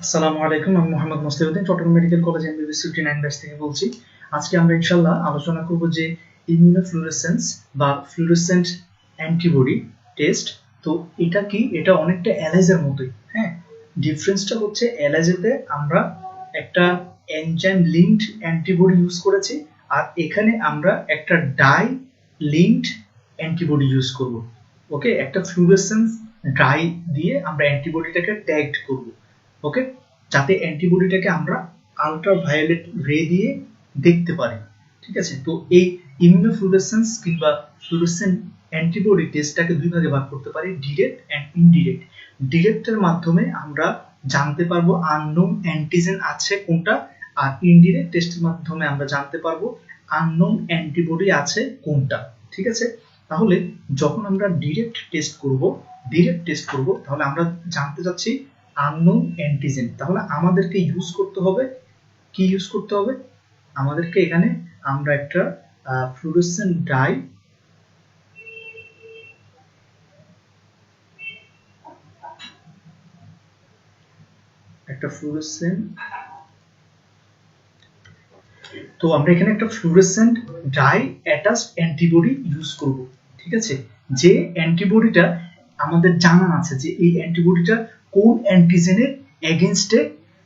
আসসালামু আলাইকুম, আমি Mohammad Mustafiuddin Chittagong medical college MBBS 59 batch থেকে বলছি। আজকে আমরা ইনশাআল্লাহ আলোচনা করব যে ইমিউনোফ্লুরেসেন্স বা ফ্লুরেসেন্ট অ্যান্টিবডি টেস্ট। তো এটা কি? এটা অনেকটা এলাইজার মতোই। হ্যাঁ, ডিফারেন্সটা হচ্ছে এলাইজাতে আমরা একটা এনজাইম লিঙ্কড অ্যান্টিবডি ইউজ করেছি, আর এখানে আমরা একটা ডাই লিঙ্কড অ্যান্টিবডি ইউজ করব। ওকে, একটা ফ্লুরেসেন্স ডাই দিয়ে আমরা অ্যান্টিবডিটাকে ট্যাগড করব। ওকে, যাতে অ্যান্টিবডিটাকে আমরা আল্ট্রাভায়োলেট রে দিয়ে দেখতে পারি। ঠিক আছে, তো এই ইমিউনোফ্লুরেসেন্স কিংবা ফ্লুরেসেন্ট অ্যান্টিবডি টেস্টটাকে দুই ভাগে ভাগ করতে পারি, ডিরেক্ট এন্ড ইনডিরেক্ট। ডিরেক্টের মাধ্যমে আমরা জানতে পারবো আননোন অ্যান্টিজেন আছে কোনটা, আর ইনডিরেক্ট টেস্টের মাধ্যমে আমরা জানতে পারবো আননোন অ্যান্টিবডি আছে কোনটা। ঠিক আছে, তাহলে যখন আমরা ডিরেক্ট টেস্ট করব তাহলে আমরা জানতে চাচ্ছি আননোন অ্যান্টিজেন। তাহলে আমাদেরকে ইউজ করতে হবে কি? আমাদেরকে এখানে আমরা একটা fluorescent dye attached antibody use করব। ঠিক আছে, যে অ্যান্টিবডিটা আমাদের জানা আছে যে এই অ্যান্টিবডিটা কোন অ্যান্টিজেনের এগেইনস্টে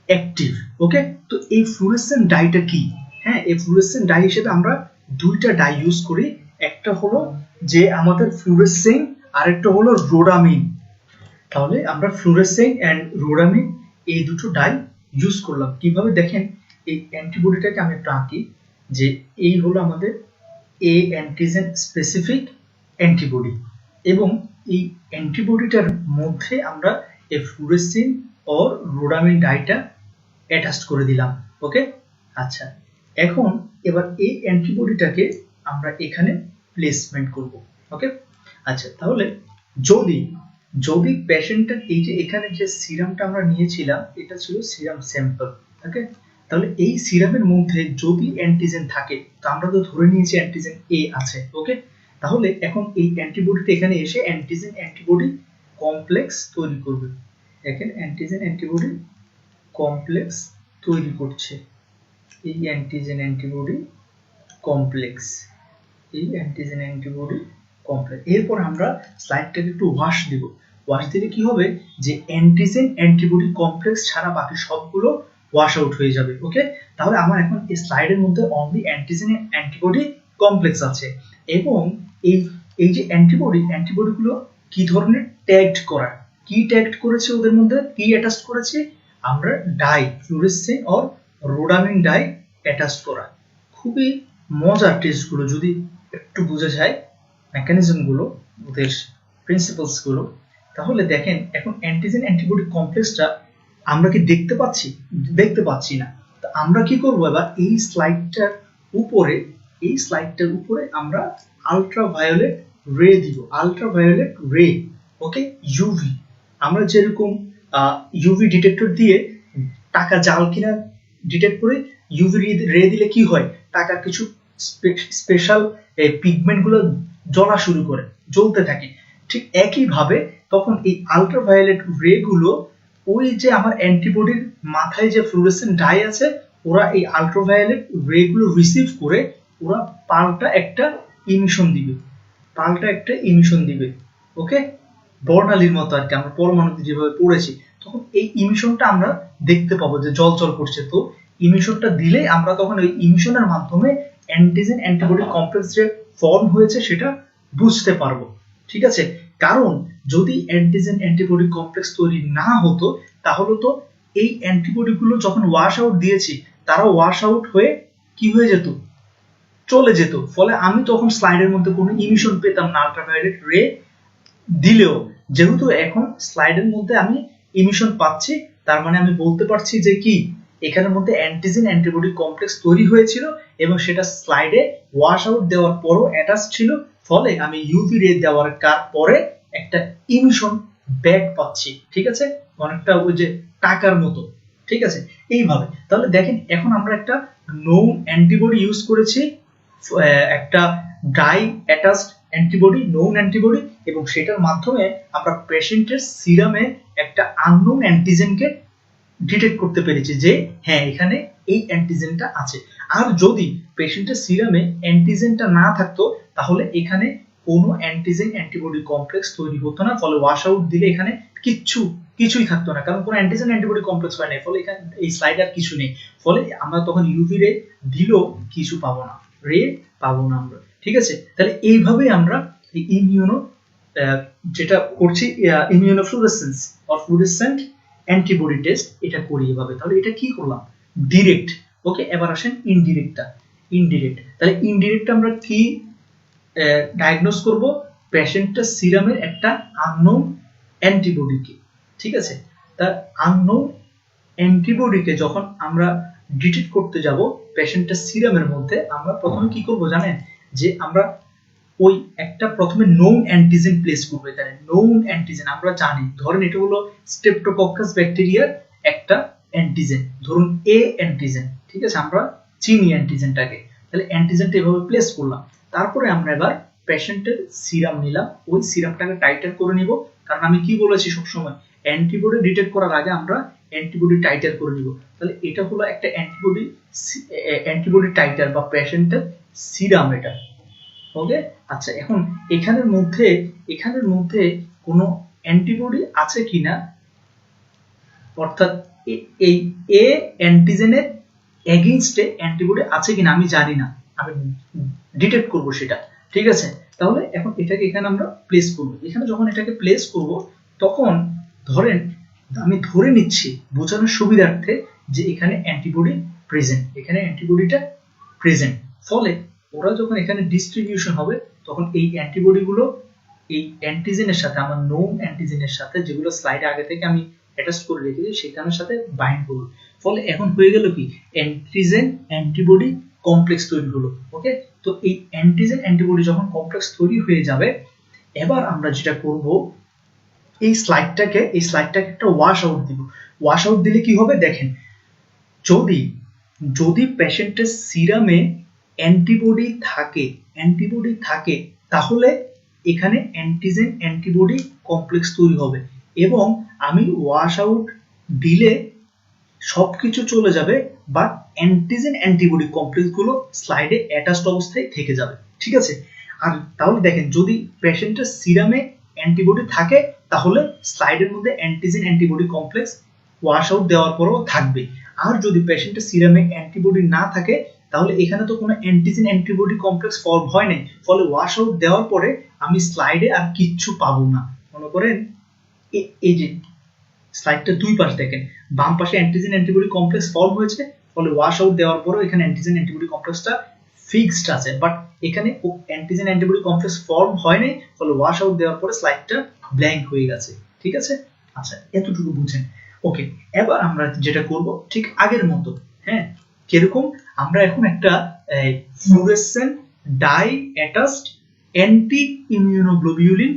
অ্যাক্টিভ। ওকে, তো এই ফ্লুরেসেন্ট ডাইটা কি? হ্যাঁ, এই ফ্লুরেসেন্ট ডাই হিসেবে আমরা দুইটা ডাই ইউজ করি। একটা হলো যে আমাদের ফ্লুরেসেইন, আর একটা হলো রোডামিন। তাহলে আমরা ফ্লুরেসেইন এন্ড রোডামিন এই দুটো ডাই ইউজ করলাম। কিভাবে দেখেন, এই অ্যান্টিবডিটাকে আমি একটু আঁকি, যে এই হলো আমাদের এ অ্যান্টিজেন স্পেসিফিক অ্যান্টিবডি, এবং এই অ্যান্টিবডিটার মধ্যে আমরা এই ফ্লুরেসিন অর রোডামিন ডাইটা অ্যাটাচ করে দিলাম। ওকে, আচ্ছা, এখন এবার এই অ্যান্টিবডিটাকে আমরা এখানে প্লেসমেন্ট করব। ওকে, আচ্ছা, তাহলে যদি পেশেন্টের এই যে এখানে যে সিরামটা আমরা নিয়েছিলাম এটা ছিল সিরাম স্যাম্পল। ওকে, তাহলে এই সিরামের মধ্যে যদি অ্যান্টিজেন থাকে, তো আমরা তো ধরে নিয়েছি অ্যান্টিজেন এ আছে। ওকে, তাহলে এখন এই অ্যান্টিবডিটা এখানে এসে অ্যান্টিজেন অ্যান্টিবডি কমপ্লেক্স তৈরি করবে। দেখেন, অ্যান্টিজেন অ্যান্টিবডি কমপ্লেক্স তৈরি করছে। এই অ্যান্টিজেন অ্যান্টিবডি কমপ্লেক্স এরপর আমরা স্লাইডটাকে একটু ওয়াশ দিব। ওয়াশ দিলে কি হবে, যে অ্যান্টিজেন অ্যান্টিবডি কমপ্লেক্স ছাড়া বাকি সবগুলো ওয়াশ আউট হয়ে যাবে। ওকে, তাহলে আমার এখন এই স্লাইডের মধ্যে অনলি অ্যান্টিজেন অ্যান্টিবডি কমপ্লেক্স আছে, এবং এই যে অ্যান্টিবডিগুলো কি ধরনের ট্যাগড করা, কি ট্যাগড করেছে, ওদের মধ্যে কি অ্যাটাচ করেছে, আমরা die ফ্লুরেসেন or rhodamine die attach করা। খুবই মজার টেস্টগুলো, যদি একটু বোঝা যায় মেকানিজমগুলো, ওদের প্রিন্সিপালসগুলো। তাহলে দেখেন, এখন অ্যান্টিজেন অ্যান্টিবডি কমপ্লেক্সটা আমরা কি দেখতে পাচ্ছি না। তো আমরা কি করব, এবার এই স্লাইডটার উপরে আমরা আল্ট্রাভায়োলেট রে দিব। আল্ট্রাভায়োলেট রে, ওকে, ইউভি। আমরা যেরকম ইউভি ডিটেক্টর দিয়ে টাকা জাল কিনা ডিটেক্ট করে ইউভি রে দিলে কি হয়, টাকার কিছু স্পেশাল পিগমেন্ট গুলো জ্বলতে থাকে। ঠিক একই ভাবে তখন এই আল্ট্রাভায়োলেট রে গুলো, ওই যে আমার অ্যান্টিবডির মাথায় যে ফ্লুরেসেন্ট ডাই আছে, ওরা এই আল্ট্রাভায়োলেট রে গুলো রিসিভ করে ওরা পাল্টা একটা ইমিশন দিবে। ওকে, বর্ণালীর মতো আর কি, আমরা পরমাণুতে যেভাবে পড়েছি, তখন এই ইমিশনটা আমরা দেখতে পাবো যে জল করছে। তো ইমিশনটা দিলে আমরা তখন ওই ইমিশনের মাধ্যমে অ্যান্টিজেন অ্যান্টিবডি কমপ্লেক্স যে ফর্ম হয়েছে সেটা বুঝতে পারবো। ঠিক আছে, কারণ যদি অ্যান্টিজেন অ্যান্টিবডি কমপ্লেক্স তৈরি না হতো, তাহলে তো এই অ্যান্টিবডি গুলো যখন ওয়াশ আউট দিয়েছি, তারা ওয়াশ আউট হয়ে কি হয়ে যেত, চলে যেত। ফলে আমি তখন স্লাইডের মধ্যে কোনো ইমিশন পেতাম না আল্ট্রাভায়োলেট রে দিলেও। যেহেতু এখন স্লাইডের মধ্যে আমি ইমিশন পাচ্ছি, তার মানে আমি বলতে পারছি যে কি, এখানের মধ্যে অ্যান্টিজেন অ্যান্টিবডি কমপ্লেক্স তৈরি হয়েছিল এবং সেটা স্লাইডে ওয়াশ আউট দেওয়ার পরও অ্যাটাচ ছিল। ফলে আমি ইউভি রে দেওয়ার পরে একটা ইমিশন ব্যাক পাচ্ছি। ঠিক আছে, অনেকটা ওই যে টাকার মতো। ঠিক আছে, এইভাবে। তাহলে দেখেন, এখন আমরা একটা নোন অ্যান্টিবডি ইউজ করেছি, একটা die attached antibody, known antibody, এবং সেটার মাধ্যমে আমরা পেশেন্টের সিরামে একটা আননোন অ্যান্টিজেনকে ডিটেক্ট করতে পেরেছি যে হ্যাঁ এখানে এই অ্যান্টিজেনটা আছে। আর যদি পেশেন্টের সিরামে অ্যান্টিজেনটা না থাকতো তাহলে এখানে কোনো অ্যান্টিজেন অ্যান্টিবডি কমপ্লেক্স তৈরি হতো না, ফলে ওয়াশ আউট দিলে এখানে কিছুই থাকতো না, কারণ কোনো অ্যান্টিজেন অ্যান্টিবডি কমপ্লেক্স হয় না, ফলে এখানে এই স্লাইডে আর কিছু নেই, ফলে আমরা তখন ইউভি রে দিলেও কিছু পাবো না, রে পাবো না আমরা। ঠিক আছে, তাহলে এইভাবেই আমরা ইমিউনো যেটা করছি ইমিউনোফ্লুরেসেন্স অর ফ্লুরেসেন্ট অ্যান্টিবডি টেস্ট এটা করি এভাবে। তাহলে এটা কি করলাম? ডিরেক্ট। ওকে, এবার আসেন ইনডিরেক্টটা। ইনডিরেক্ট, তাহলে ইনডিরেক্ট আমরা কি ডায়াগনোজ করব? পেশেন্টের সিরামের একটা আননোন অ্যান্টিবডিকে। ঠিক আছে, তার আননোন অ্যান্টিবডিকে যখন আমরা ডিটেক্ট করতে যাব পেশেন্টের সিরামের মধ্যে, আমরা প্রথমে কি করব জানেন? যে আমরা ওই একটা প্রথমে নোন অ্যান্টিজেন প্লেস করব। এখানে নোন অ্যান্টিজেন আমরা জানি, ধরেন এটা হলো স্ট্রেপ্টোকক্কাস ব্যাকটেরিয়ার একটা অ্যান্টিজেন, ধরুন এ অ্যান্টিজেন। ঠিক আছে, আমরা চিনি অ্যান্টিজেনটাকে, তাহলে অ্যান্টিজেনটা এভাবে প্লেস করলাম। তারপরে আমরা এবার পেশেন্টের সিরাম নিলাম, ওই সিরামটাকে টাইটার করে নিব, কারণ আমি কি বলেছি সবসময় অ্যান্টিবডি ডিটেক্ট করার আগে আমরা অ্যান্টিবডি টাইটার করে নিব। তাহলে এটা হলো একটা অ্যান্টিবডি টাইটার বা পেশেন্টের সিরাম এটা। ওকে, আচ্ছা, এখন এখানের মধ্যে কোনো অ্যান্টিবডি আছে কিনা, অর্থাৎ এই এ অ্যান্টিজেনের এগেইনস্টে অ্যান্টিবডি আছে কিনা আমি জানি না, আমি ডিটেক্ট করব সেটা। ঠিক আছে, তাহলে এখন এটাকে এখানে আমরা প্লেস করব। এখানে যখন এটাকে প্লেস করব তখন ধরেন আমি ধরে নিচ্ছি বোঝানোর সুবিধার্থে যে এখানে অ্যান্টিবডি প্রেজেন্ট, এখানে অ্যান্টিবডিটা প্রেজেন্ট, ফলে ওরা যখন এখানে ডিস্ট্রিবিউশন হবে তখন এই অ্যান্টিবডি গুলো এই অ্যান্টিজেনের সাথে, আমার নোন অ্যান্টিজেনের সাথে, যেগুলো স্লাইডে আগে থেকে আমি অ্যাটাচ করে রেখেছি সেখানের সাথে বাইন্ড করবে, ফলে এখন হয়ে গেল কি অ্যান্টিজেন অ্যান্টিবডি কমপ্লেক্স তৈরি হলো। ওকে, তো এই অ্যান্টিজেন অ্যান্টিবডি যখন কমপ্লেক্স তৈরি হয়ে যাবে, এবার আমরা যেটা করব এই স্লাইডটাকে একটা ওয়াশ আউট দিব। ওয়াশ আউট দিলে কি হবে দেখেন, যদি পেশেন্টের সিরামে অ্যান্টিবডি থাকে তাহলে এখানে অ্যান্টিজেন অ্যান্টিবডি কমপ্লেক্স তৈরি হবে, এবং আমি ওয়াশ আউট দিলে সবকিছু চলে যাবে, বাট অ্যান্টিজেন অ্যান্টিবডি কমপ্লেক্স গুলো স্লাইডে অ্যাটাচড অবস্থায় থেকে যাবে। ঠিক আছে, আর তাহলে দেখেন যদি পেশেন্টের সিরামে অ্যান্টিবডি থাকে তাহলে স্লাইডের মধ্যে antigen antibody complex wash out দেওয়ার পরেও থাকবে, আর যদি পেশেন্টের সিরামে অ্যান্টিবডি না থাকে তাহলে এখানে তো কোনো অ্যান্টিজেন অ্যান্টিবডি কমপ্লেক্স ফর্ম হয় নাই, ফলে ওয়াশ আউট দেওয়ার পরে আমি স্লাইডে আর কিচ্ছু পাবো না। মনে করেন এই যে স্লাইডটা দুই পাশ দেখেন, বাম পাশে অ্যান্টিজেন অ্যান্টিবডি কমপ্লেক্স ফর্ম হয়েছে, ফলে ওয়াশ আউট দেওয়ার পরেও এখানে অ্যান্টিজেন অ্যান্টিবডি কমপ্লেক্সটা ফিক্সড আছে, বাট এখানে অ্যান্টিজেন অ্যান্টিবডি কমপ্লেক্স ফর্ম হয় নাই, ফলে ওয়াশ আউট দেওয়ার পরে স্লাইডটা ব্ল্যাঙ্ক হয়ে গেছে। ঠিক আছে, আচ্ছা এতটুকু বুঝেন। ওকে, এবার আমরা যেটা করব ঠিক আগের মতো, হ্যাঁ কিরকম, আমরা এখন একটা fluorescent dye attached anti immunoglobulin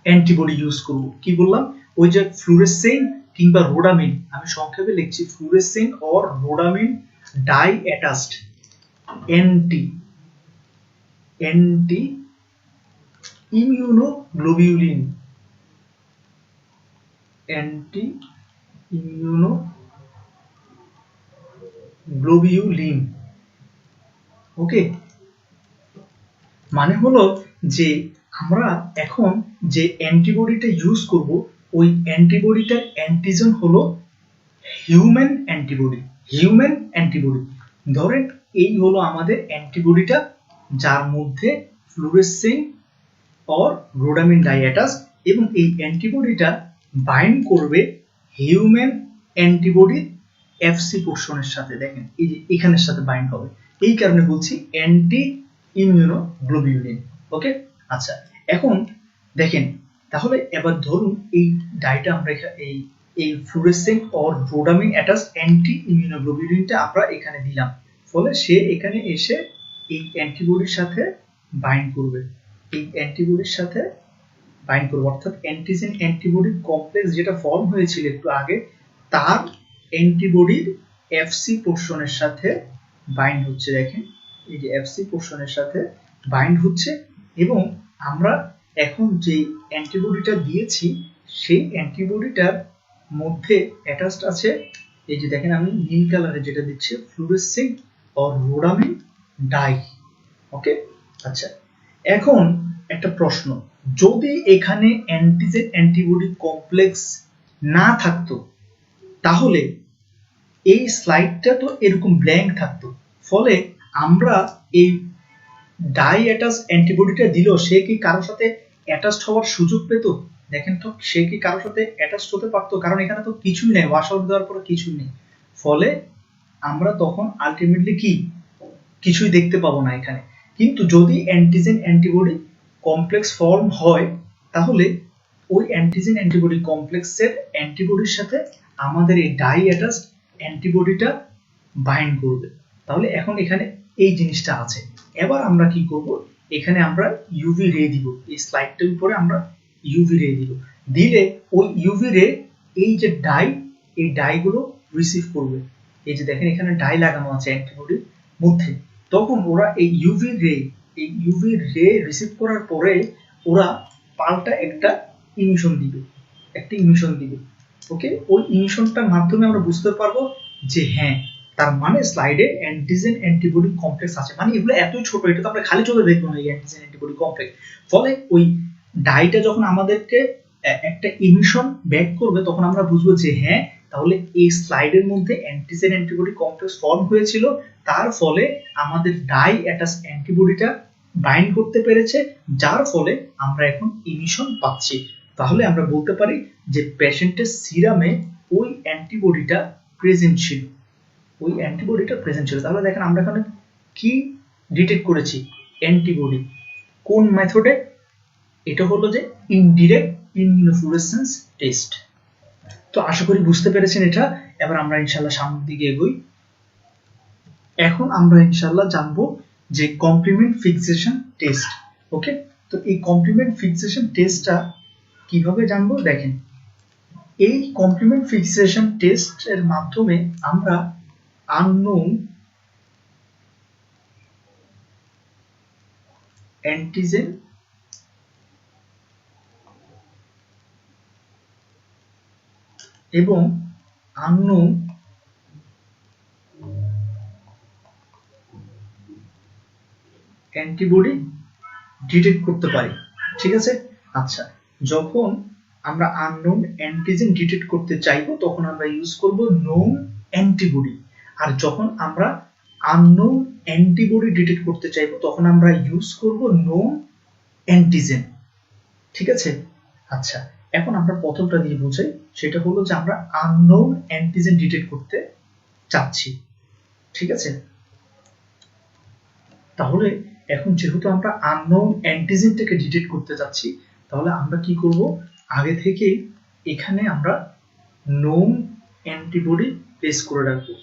antibody use করব। কি বললাম, ওই যে ফ্লুরেসেন্ট কিংবা রোডামিন, আমি সংক্ষেপে লিখছি fluorescent or rhodamine dye attached anti immunoglobulin okay, মানে হলো যে আমরা এখন যে অ্যান্টিবডিটা ইউজ করব ওই অ্যান্টিবডিটার অ্যান্টিজেন হলো হিউম্যান অ্যান্টিবডি। ধরেন এই হলো আমাদের অ্যান্টিবডিটা, যার মধ্যে ফ্লুরেসেন্ট অর রোডামিন ডাই অ্যাটাচ, এবং এই অ্যান্টিবডিটা বাইন্ড করবে হিউম্যান অ্যান্টিবডির এফসি পোর্শনের সাথে। দেখেন এই যে এখানের সাথে বাইন্ড হবে, এই কারণে বলছি অ্যান্টি ইমিউনোগ্লোবিউলিন। ওকে, আচ্ছা এখন দেখেন, তাহলে এবার ধরুন এই ডাইটা আমরা এই ফ্লুরেসেন্ট অর রোডামিন অ্যাটাচ অ্যান্টি ইমিউনোগ্লোবিউলিনটা আমরা এখানে দিলাম, ফলে সে এখানে এসে এই অ্যান্টিবডির সাথে বাইন্ড করবে, অর্থাৎ অ্যান্টিজেন অ্যান্টিবডি কমপ্লেক্স যেটা ফর্ম হয়েছিল একটু আগে তার অ্যান্টিবডির এফসি পোর্শনের সাথে বাইন্ড হচ্ছে। দেখেন এই যে এফসি পোর্শনের সাথে বাইন্ড হচ্ছে, এবং আমরা এখন যে অ্যান্টিবডিটা দিয়েছি সেই অ্যান্টিবডিটার মধ্যে অ্যাটাচড আছে এই যে দেখেন আমি নীল কালারে যেটা দিচ্ছি ফ্লুরেসেন্ট অর রোডামিন ডাই। ওকে, আচ্ছা এখন একটা প্রশ্ন, যদি এখানে অ্যান্টিজেন অ্যান্টিবডি কমপ্লেক্স না থাকতো তাহলে এই স্লাইডটা তো এরকম ব্ল্যাঙ্ক থাকতো, ফলে আমরা এই ডাই অ্যাটাচ অ্যান্টিবডিটা দিলেও সে কি কারোর সাথে অ্যাটাচড হওয়ার সুযোগ পেত? দেখেন তো, সে কি কারোর সাথে অ্যাটাচড হতে পারতো? কারণ এখানে তো কিছুই নেই, ওয়াশ আউট দেওয়ার পরে কিছুই নেই, ফলে আমরা তখন আলটিমেটলি কি কিছুই দেখতে পাবো না এখানে। কিন্তু যদি অ্যান্টিজেন অ্যান্টিবডি কমপ্লেক্স ফর্ম হয় তাহলে ওই অ্যান্টিজেন অ্যান্টিবডি কমপ্লেক্সের অ্যান্টিবডির সাথে আমাদের এই ডাই অ্যাটাচড অ্যান্টিবডিটা বাইন্ড করবে। তাহলে এখন এখানে এই জিনিসটা আছে। এবার আমরা কি করব, এখানে আমরা ইউভি রে দিব, এই স্লাইডটার উপরে আমরা ইউভি রে দিব, দিলে ওই ইউভি রে এই যে ডাই, এই ডাইগুলো রিসিভ করবে। এই যে দেখেন এখানে ডাই লাগানো আছে অ্যান্টিবডির মধ্যে, তখন ওরা এই ইউভি রে রিসিভ করার পরে ওরা পাল্টা একটা ইমিশন দিবে, ওকে। ওই ইমিশনটার মাধ্যমে আমরা বুঝতে পারবো যে হ্যাঁ, তার মানে স্লাইডে অ্যান্টিজেন অ্যান্টিবডি কমপ্লেক্স আছে। মানে এগুলো এতই ছোট, এটা তো আমরা খালি চোখে দেখবো না এই অ্যান্টিজেন অ্যান্টিবডি কমপ্লেক্স। ফলে ওই ডাইটা যখন আমাদেরকে একটা ইমিশন ব্যাক করবে তখন আমরা বুঝবো যে হ্যাঁ, তাহলে এই স্লাইডের মধ্যে অ্যান্টিজেন অ্যান্টিবডি কমপ্লেক্স ফর্ম হয়েছিল, তার ফলে আমাদের ডাই অ্যাটাচ অ্যান্টিবডিটা বাইন্ড করতে পেরেছে, যার ফলে আমরা এখন ইমিশন পাচ্ছি। তাহলে আমরা বলতে পারি যে পেশেন্টের সিরামে ওই অ্যান্টিবডিটা প্রেজেন্ট ছিল, তাহলে দেখেন আমরা এখানে কি ডিটেক্ট করেছি, অ্যান্টিবডি। কোন মেথডে? এটা হলো যে ইনডিরেক্ট ইমিউনোফ্লুরেসেন্স টেস্ট। তো আশা করি বুঝতে পেরেছেন এটা। এবার আমরা ইনশাআল্লাহ সামনের দিকে এগোই। এখন আমরা ইনশাআল্লাহ জানবো যে কমপ্লিমেন্ট ফিক্সেশন টেস্ট। ওকে, তো এই কমপ্লিমেন্ট ফিক্সেশন টেস্টটা কিভাবে জানবো? দেখেন, এই কমপ্লিমেন্ট ফিক্সেশন টেস্ট এর মাধ্যমে আমরা আননোন অ্যান্টিজেন এবং আননোন অ্যান্টিবডি ডিটেক্ট করতে পারি। ঠিক আছে, আচ্ছা, যখন আমরা আননোন অ্যান্টিজেন ডিটেক্ট করতে চাইবো তখন আমরা ইউজ করব নোন অ্যান্টিবডি, আর যখন আমরা আননোন অ্যান্টিবডি ডিটেক্ট করতে চাইবো তখন আমরা ইউজ করব নোন অ্যান্টিজেন। ঠিক আছে, আচ্ছা, এখন আমরা প্রথমটা দিয়ে বুঝাই, সেটা হলো যে আমরা আননোন অ্যান্টিজেন ডিটেক্ট করতে চাচ্ছি। ঠিক আছে, তাহলে এখন যেহেতু আমরা আননোন অ্যান্টিজেনটাকে ডিটেক্ট করতে যাচ্ছি, তাহলে আমরা কি করব, আগে থেকে এখানে আমরা নোন অ্যান্টিবডি প্লেস করে রাখবো।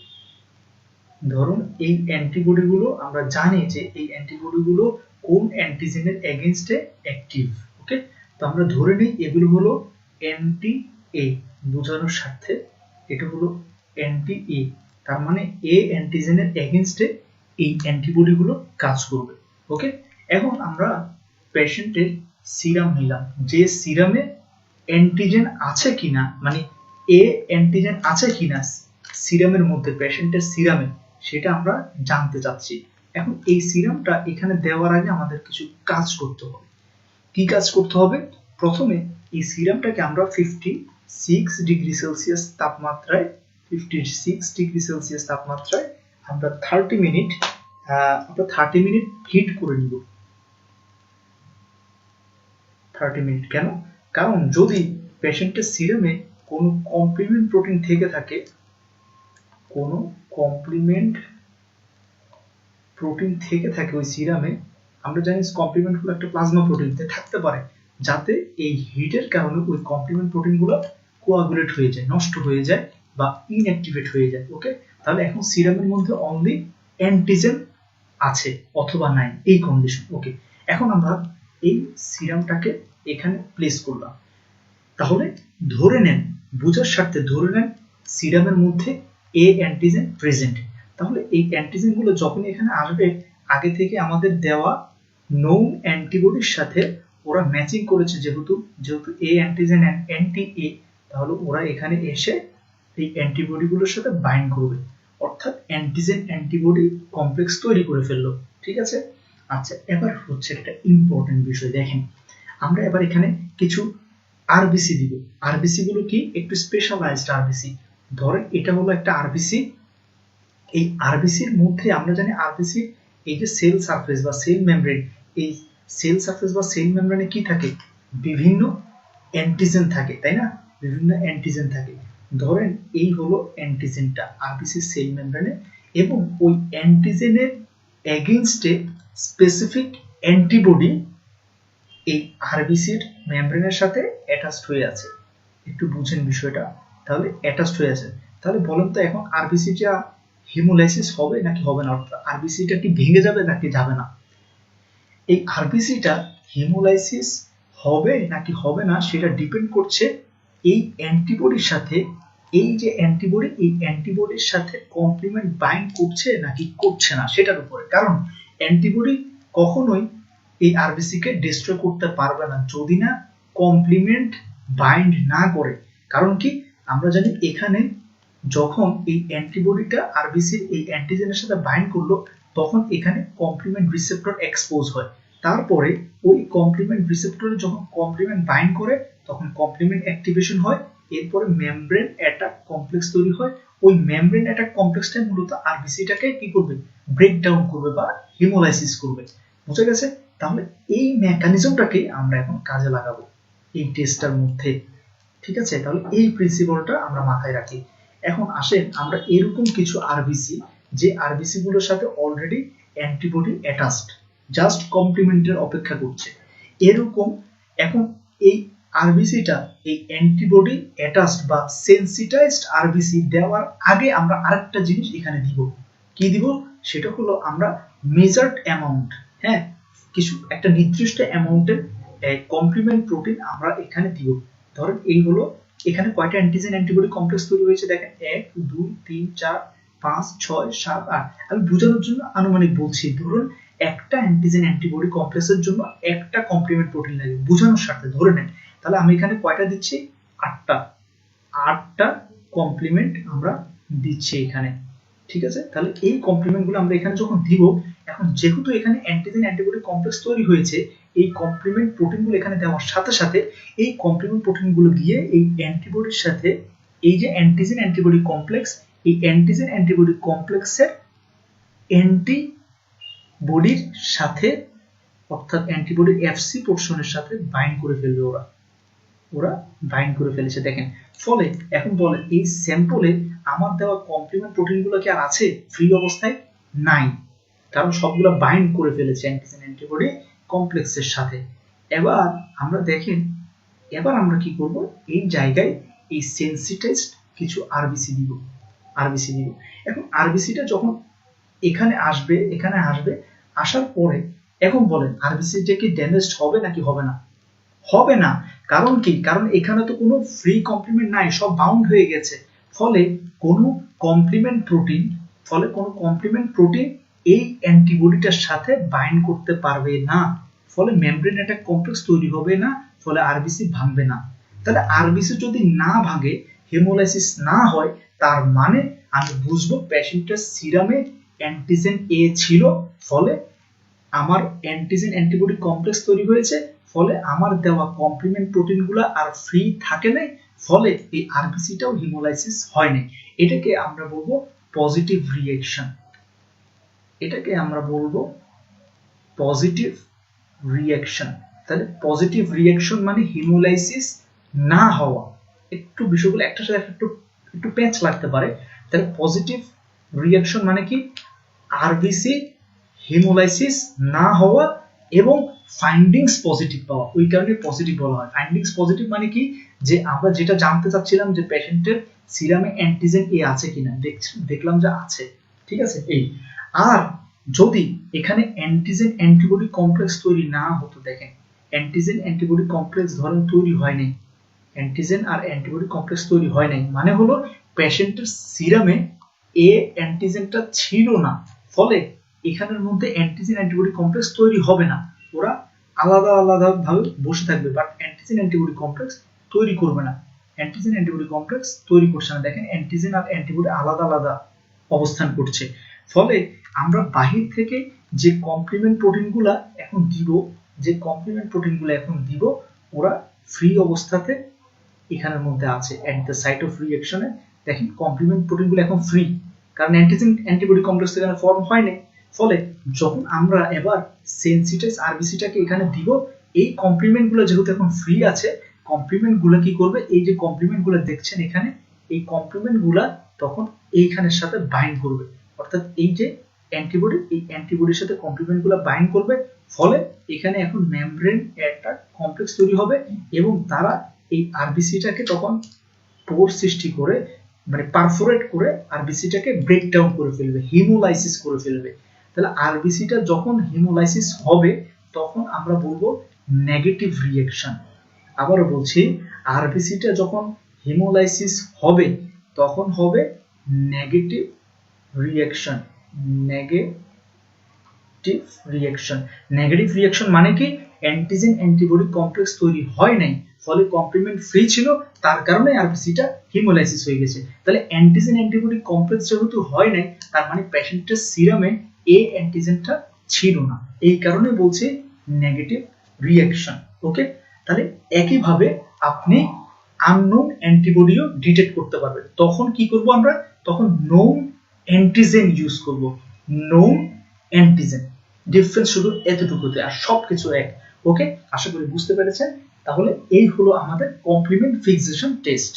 ধরুন এই অ্যান্টিবডিগুলো আমরা জানি যে এই অ্যান্টিবডিগুলো কোন অ্যান্টিজেনের এগেইনস্টে অ্যাক্টিভ। ওকে, তো আমরা ধরে নিই এগুলো হলো অ্যান্টি এ, বোঝানোর স্বার্থে এটা হলো অ্যান্টি এ, তার মানে এ অ্যান্টিজেনের এগেইনস্টে এই অ্যান্টিবডিগুলো কাজ করবে। ওকে, এখন আমরা পেশেন্টের সিরাম নিলাম, যে সিরামে অ্যান্টিজেন আছে কিনা, মানে এ অ্যান্টিজেন আছে কিনা সিরামের মধ্যে, পেশেন্টের সিরামে, সেটা আমরা জানতে চাচ্ছি। এখন এই সিরামটা এখানে দেওয়ার আগে আমাদের কিছু কাজ করতে হবে। কি কাজ করতে হবে? প্রথমে এই সিরামটাকে আমরা 56 ডিগ্রি সেলসিয়াস তাপমাত্রায় আমরা 30 মিনিট হিট করে নিব। 30 মিনিট কেন? কারণ যদি পেশেন্টের সিরামে কোনো কমপ্লিমেন্ট প্রোটিন থেকে থাকে, ওই সিরামে, আমরা জানি কমপ্লিমেন্ট হলো একটা প্লাজমা প্রোটিন থাকতে পারে, যাতে এই হিটের কারণে ওই কমপ্লিমেন্ট প্রোটিনগুলো কোয়াগুলেট হয়ে যায়, নষ্ট হয়ে যায় বা ইনঅ্যাক্টিভেট হয়ে যায়। ওকে, তাহলে এখন সিরামের মধ্যে অনলি অ্যান্টিজেন আছে অথবা নাই, এই কন্ডিশন। ওকে, এখন আমরা এই সিরামটাকে এখানে প্লেস করলাম। তাহলে ধরে নেন, বোঝার স্বার্থে ধরে নেন সিরামের মধ্যে এ অ্যান্টিজেন প্রেজেন্ট। তাহলে এই অ্যান্টিজেনগুলো যখন এখানে আসবে, আগে থেকে আমাদের দেওয়া নোন অ্যান্টিবডির সাথে ওরা ম্যাচিং করেছে, যেহেতু এ অ্যান্টিজেন অ্যান্টি এ, তাহলে ওরা এখানে এসে এই অ্যান্টিবডিগুলোর সাথে বাইন্ড করবে, অর্থাৎ অ্যান্টিজেন অ্যান্টিবডি কমপ্লেক্স তৈরি করে ফেললো। ঠিক আছে, আচ্ছা এবার হচ্ছে একটা ইম্পর্টেন্ট বিষয়, দেখেন আমরা এবার এখানে কিছু আরবিসি দিব। আরবিসি গুলো কি একটু স্পেশালাইজড আরবিসি। ধরেন এটা হলো একটা আরবিসি, এই আরবিসির মধ্যে আমরা জানি আরবিসির এই যে সেল সারফেস বা সেল মেমব্রেন, এই সেল সারফেস বা সেল মেমব্রেনে কি থাকে, বিভিন্ন অ্যান্টিজেন থাকে, তাই না, বিভিন্ন অ্যান্টিজেন থাকে। ধরেন এই হলো অ্যান্টিজেনটা আরবিসি সেল মেমব্রেনে, এবং ওই অ্যান্টিজেনের এগেইনস্টে স্পেসিফিক অ্যান্টিবডি এই আরবিসির মেমব্রেনের সাথে অ্যাটাচড হয়ে আছে। একটু বুঝেন বিষয়টা, তাহলে অ্যাটাচড হয়ে আছে। তাহলে বলেন তো এখন আরবিসিটা হিমোলাইসিস হবে নাকি হবে না, অর্থাৎ আরবিসিটা কি ভেঙে যাবে নাকি যাবে না। এই আরবিসিটা হিমোলাইসিস হবে নাকি হবে না সেটা ডিপেন্ড করছে এই অ্যান্টিবডির সাথে, এই যে অ্যান্টিবডি, এই অ্যান্টিবডির সাথে কমপ্লিমেন্ট বাইন্ড করছে নাকি করছে না সেটার উপরে। কারণ অ্যান্টিবডি কখনোই এই আরবিসি কে ডিস্ট্রয় করতে পারবে না যদি না কমপ্লিমেন্ট বাইন্ড না করে। কারণ কি আমরা জানি এখানে যখন এই অ্যান্টিবডিটা আরবিসির এই অ্যান্টিজেনের সাথে বাইন্ড করলো, তখন এখানে কমপ্লিমেন্ট রিসেপ্টর এক্সপোজ হয়। তারপরে ওই কমপ্লিমেন্ট রিসেপ্টরে যখন কমপ্লিমেন্ট বাইন্ড করে তখন কমপ্লিমেন্ট অ্যাক্টিভেশন হয়, এরপরে মেমব্রেন অ্যাটাক কমপ্লেক্স তৈরি হয়। ওই মেমব্রেন অ্যাটাক কমপ্লেক্সটা মূলত আরবিসিটাকে কি করবে, ব্রেক ডাউন করবে বা হিমোলাইসিস করবে। বুঝা গেছে? তাহলে এই মেকানিজমটাকে আমরা এখন কাজে লাগাবো এই টেস্টটার মধ্যে। ঠিক আছে, তাহলে এই প্রিন্সিপালটা আমরা মাথায় রাখি। এখন আসেন আমরা এরকম কিছু আরবিসি, যে আরবিসি গুলোর সাথে অলরেডি অ্যান্টিবডি অ্যাটাচড, জাস্ট কমপ্লিমেন্টের অপেক্ষা করছে এরকম। এখন এই আরবিসিটা এই অ্যান্টিবডি অ্যাটাচড বা সেন্সিটাইজড আরবিসি দেওয়ার আগে আমরা আরেকটা জিনিস এখানে দিব। কি দিব? সেটা হলো আমরা মেজার্ড অ্যামাউন্ট, হ্যাঁ, কিছু একটা নির্দিষ্ট অ্যামাউন্টের কমপ্লিমেন্ট প্রোটিন আমরা এখানে দিব। ধরেন এই হলো, এখানে কয়টা অ্যান্টিজেন অ্যান্টিবডি কমপ্লেক্স তৈরি হয়েছে দেখেন, 1 2 3 4 5 6 7 8। আমি বোঝানোর জন্য আনুমানিক বলছি, ধরুন একটা অ্যান্টিজেন অ্যান্টিবডি কমপ্লেক্সের জন্য একটা কমপ্লিমেন্ট প্রোটিন লাগে, বোঝানোর স্বার্থে ধরে নেন। তাহলে আমি এখানে কয়টা দিচ্ছি, 8টা কমপ্লিমেন্ট আমরা দিচ্ছি এখানে। ঠিক আছে, তাহলে এই কমপ্লিমেন্ট গুলো আমরা এখানে যখন দিব, এখন যেহেতু এখানে অ্যান্টিজেন অ্যান্টিবডি কমপ্লেক্স তৈরি হয়েছে, এই কমপ্লিমেন্ট প্রোটিন গুলো এখানে দেওয়ার সাথে সাথে এই কমপ্লিমেন্ট প্রোটিন গুলো গিয়ে এই অ্যান্টিবডির সাথে, এই যে অ্যান্টিজেন অ্যান্টিবডি কমপ্লেক্স, এই অ্যান্টিজেন অ্যান্টিবডি কমপ্লেক্সের অ্যান্টিবডির সাথে, অর্থাৎ অ্যান্টিবডির এফসি পোরশনের সাথে বাইন্ড করে ফেলবে। ওরা বাইন্ড করে ফেলেছে দেখেন। ফলে এখন বলেন এই স্যাম্পলে আমার দেওয়া কমপ্লিমেন্ট প্রোটিনগুলো কি আর আছে ফ্রি অবস্থায়? নাই, কারণ সবগুলো বাইন্ড করে ফেলেছে অ্যান্টিজেন অ্যান্টিবডি কমপ্লেক্সের সাথে। এবার আমরা দেখেন, এবার আমরা কি করব, এই জায়গায় এই সেন্সিটাইজড কিছু আরবিসি দিব। এখন আরবিসিটা যখন এখানে আসবে, আসার পরে এখন বলেন আরবিসিটা কি ড্যামেজড হবে নাকি হবে না? হবে না। কারণ কি? কারণ এখানে তো কোনো ফ্রি কমপ্লিমেন্ট নাই, সব বাউন্ড হয়ে গেছে। ফলে কোনো কমপ্লিমেন্ট প্রোটিন এই অ্যান্টিবডিটার সাথে বাইন্ড করতে পারবে না। ফলে মেমব্রেন অ্যাটাক কমপ্লেক্স তৈরি হবে না, ফলে আরবিসি ভাঙবে না। তাহলে আরবিসি যদি না ভাঙে, হেমোলাইসিস না হয়, তার মানে আমি বুঝবো পেশেন্টের সিরামে অ্যান্টিজেন এ ছিল, ফলে আমার অ্যান্টিজেন অ্যান্টিবডি কমপ্লেক্স তৈরি হয়েছে, ফলে আমার দেওয়া কমপ্লিমেন্ট প্রোটিনগুলো আর ফ্রি থাকে নাই, ফলে এই আরবিসিটাও হিমোলাইসিস হয় নাই। এটাকে আমরা বলবো পজিটিভ রিঅ্যাকশন। তাহলে পজিটিভ রিঅ্যাকশন মানে হিমোলাইসিস না হওয়া। একটু বিষয়গুলো একটার সাথে একটু প্যাচ লাগতে পারে। তাহলে পজিটিভ রিঅ্যাকশন মানে কি? আরবিসি হিমোলাইসিস না হওয়া এবং ফাইন্ডিংস পজিটিভ পাওয়া, ওই কারণে পজিটিভ বলা হয়। ফাইন্ডিংস পজিটিভ মানে কি? যে আমরা যেটা জানতে চাচ্ছিলাম যে পেশেন্টের সিরামে অ্যান্টিজেন এ আছে কিনা, দেখলাম যে আছে। ঠিক আছে, এই। আর যদি এখানে অ্যান্টিজেন অ্যান্টিবডি কমপ্লেক্স তৈরি না হতো, দেখেন অ্যান্টিজেন অ্যান্টিবডি কমপ্লেক্স ধরেন তৈরি হয় নাই, অ্যান্টিজেন আর অ্যান্টিবডি কমপ্লেক্স তৈরি হয় নাই, মানে হলো পেশেন্টের সিরামে এ অ্যান্টিজেনটা ছিল না, ফলে এখানের মধ্যে অ্যান্টিজেন অ্যান্টিবডি কমপ্লেক্স তৈরি হবে না, ওরা আলাদা আলাদা ভাবে বসে থাকবে, বাট অ্যান্টিজেন অ্যান্টিবডি কমপ্লেক্স তৈরি করবে না। অ্যান্টিজেন অ্যান্টিবডি কমপ্লেক্স তৈরি করছে না। দেখেন অ্যান্টিজেন আর অ্যান্টিবডি আলাদা আলাদা অবস্থান করছে, ফলে আমরা বাহির থেকে যে কমপ্লিমেন্ট প্রোটিনগুলা এখন দিব, ওরা ফ্রি অবস্থাতে এখানের মধ্যে আছে। এট দ্য সাইট অফ রিঅ্যাকশনে দেখেন কমপ্লিমেন্ট প্রোটিনগুলো এখন ফ্রি, কারণ অ্যান্টিজেন অ্যান্টিবডি কমপ্লেক্স এখানে ফর্ম হয়নি। ফলে যখন আমরা এবার সেনসিটাইজ আরবিসিটাকে এখানে দিব, এই কমপ্লিমেন্টগুলো যেহেতু এখন ফ্রি আছে, কমপ্লিমেন্টগুলো কি করবে, এই যে কমপ্লিমেন্টগুলো দেখছেন এখানে, এই কমপ্লিমেন্টগুলো তখন এইখানের সাথে বাইন্ড করবে, অর্থাৎ এই যে অ্যান্টিবডি, এই অ্যান্টিবডির সাথে কমপ্লিমেন্টগুলো বাইন্ড করবে। ফলে এখানে এখন মেমব্রেন একটা কমপ্লেক্স তৈরি হবে এবং তারা এই আরবিসিটাকে তখন পোর সৃষ্টি করে, মানে পারফোরেট করে আরবিসিটাকে ব্রেকডাউন করে ফেলবে, হিমোলাইসিস করে ফেলবে। তাহলে আরবিসিটা যখন হিমোলাইসিস হবে তখন আমরা বলবো নেগেটিভ রিঅ্যাকশন। আবারও বলছি, আরবিসিটা যখন হিমোলাইসিস হবে তখন হবে নেগেটিভ রিঅ্যাকশন। নেগেটিভ রিঅ্যাকশন মানে কি, অ্যান্টিজেন অ্যান্টিবডি কমপ্লেক্স তৈরি হয় নাই, ফলে কমপ্লিমেন্ট ফ্রি ছিল, তার কারণে আরবিসিটা হিমোলাইসিস হয়ে গেছে। তাহলে অ্যান্টিজেন অ্যান্টিবডি কমপ্লেক্স যেহেতু হয় নাই, তার মানে পেশেন্টের সিরামে এই অ্যান্টিজেনটা ছিল না, এই কারণে বলছে নেগেটিভ রিঅ্যাকশন। ওকে, তাহলে একইভাবে আপনি আননোন অ্যান্টিবডিও ডিটেক্ট করতে পারবেন। তখন কি করব আমরা, তখন নোন অ্যান্টিজেন ইউজ করব। নোন অ্যান্টিজেন, ডিফারেন্স শুধু এতটুকুতে, আর সবকিছু এক। ওকে, আশা করি বুঝতে পেরেছেন। তাহলে এই হলো আমাদের কমপ্লিমেন্ট ফিক্সেশন টেস্ট।